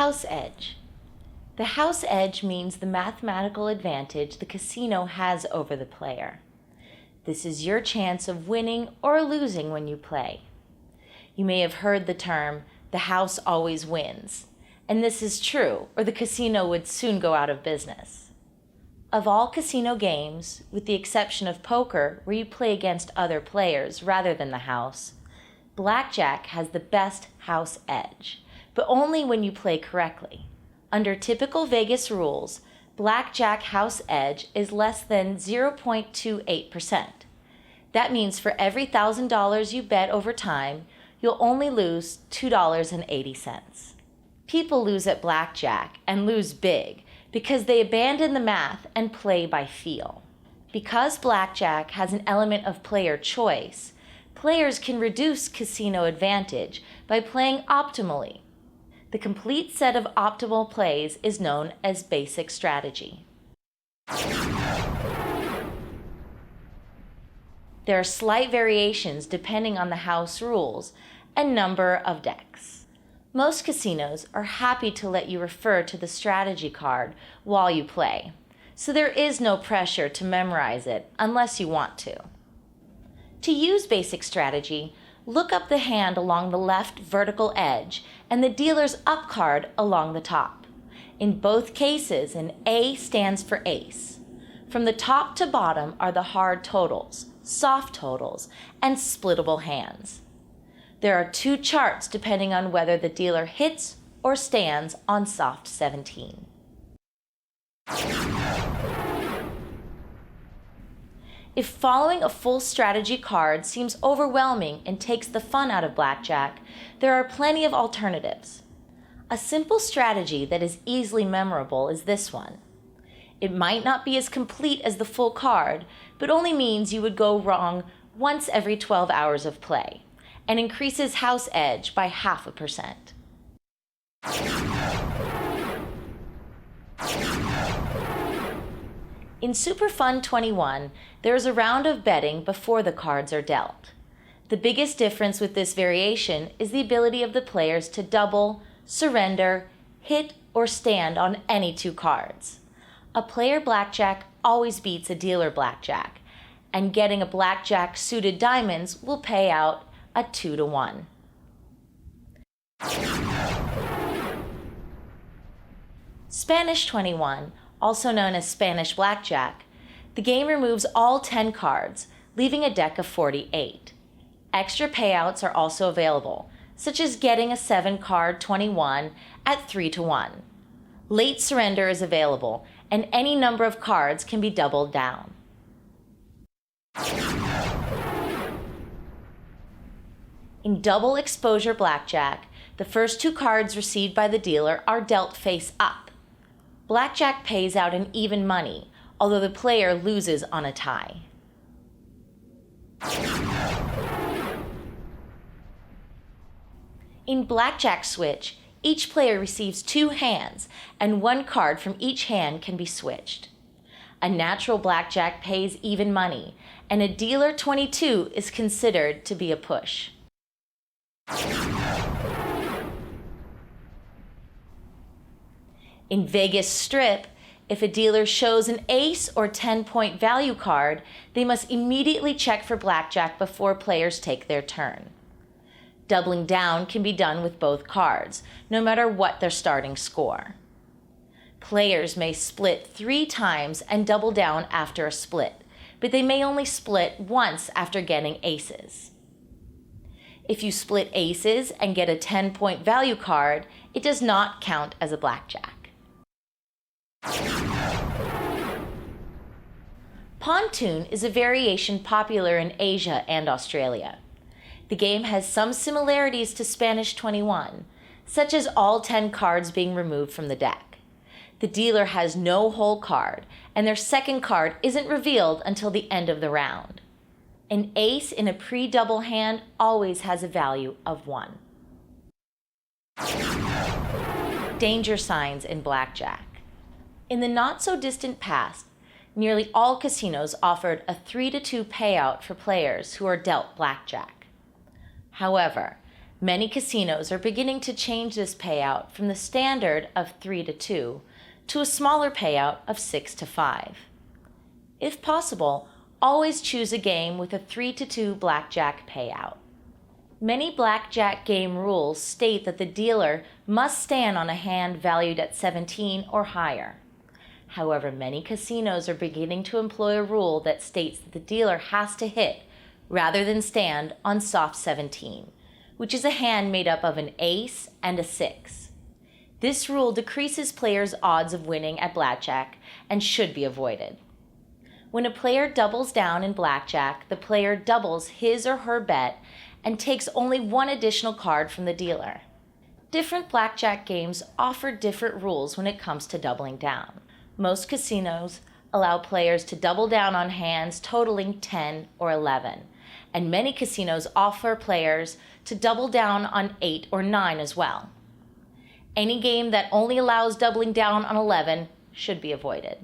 House edge. The house edge means the mathematical advantage the casino has over the player. This is your chance of winning or losing when you play. You may have heard the term, the house always wins, and this is true, or the casino would soon go out of business. Of all casino games, with the exception of poker, where you play against other players rather than the house, blackjack has the best house edge, but only when you play correctly. Under typical Vegas rules, blackjack house edge is less than 0.28%. That means for every $1,000 you bet over time, you'll only lose $2.80. People lose at blackjack and lose big because they abandon the math and play by feel. Because blackjack has an element of player choice, players can reduce casino advantage by playing optimally. The complete set of optimal plays is known as basic strategy. There are slight variations depending on the house rules and number of decks. Most casinos are happy to let you refer to the strategy card while you play, so there is no pressure to memorize it unless you want to. To use basic strategy, look up the hand along the left vertical edge and the dealer's up card along the top. In both cases, an A stands for ace. From the top to bottom are the hard totals, soft totals, and splittable hands. There are two charts depending on whether the dealer hits or stands on soft 17. If following a full strategy card seems overwhelming and takes the fun out of blackjack, there are plenty of alternatives. A simple strategy that is easily memorable is this one. It might not be as complete as the full card, but only means you would go wrong once every 12 hours of play, and increases house edge by 0.5%. In Super Fun 21, there is a round of betting before the cards are dealt. The biggest difference with this variation is the ability of the players to double, surrender, hit, or stand on any two cards. A player blackjack always beats a dealer blackjack, and getting a blackjack suited diamonds will pay out a 2-to-1. Spanish 21, also known as Spanish blackjack, the game removes all 10 cards, leaving a deck of 48. Extra payouts are also available, such as getting a 7-card 21 at 3-to-1. Late surrender is available, and any number of cards can be doubled down. In double exposure blackjack, the first 2 cards received by the dealer are dealt face up. Blackjack pays out in even money, although the player loses on a tie. In Blackjack Switch, each player receives 2 hands, and 1 card from each hand can be switched. A natural blackjack pays even money, and a dealer 22 is considered to be a push. In Vegas Strip, if a dealer shows an ace or 10-point value card, they must immediately check for blackjack before players take their turn. Doubling down can be done with both cards, no matter what their starting score. Players may split 3 times and double down after a split, but they may only split once after getting aces. If you split aces and get a 10-point value card, it does not count as a blackjack. Pontoon is a variation popular in Asia and Australia. The game has some similarities to Spanish 21, such as all 10 cards being removed from the deck. The dealer has no whole card, and their second card isn't revealed until the end of the round. An ace in a pre-double hand always has a value of 1. Danger signs in blackjack. In the not-so-distant past, nearly all casinos offered a 3-to-2 payout for players who are dealt blackjack. However, Many casinos are beginning to change this payout from the standard of 3 to 2 to a smaller payout of 6 to 5. If possible, always choose a game with a 3 to 2 blackjack payout. Many blackjack game rules state that the dealer must stand on a hand valued at 17 or higher. However, many casinos are beginning to employ a rule that states that the dealer has to hit, rather than stand, on soft 17, which is a hand made up of an ace and a 6. This rule decreases players' odds of winning at blackjack and should be avoided. When a player doubles down in blackjack, the player doubles his or her bet and takes only one additional card from the dealer. Different blackjack games offer different rules when it comes to doubling down. Most casinos allow players to double down on hands totaling 10 or 11, and many casinos offer players to double down on 8 or 9 as well. Any game that only allows doubling down on 11 should be avoided.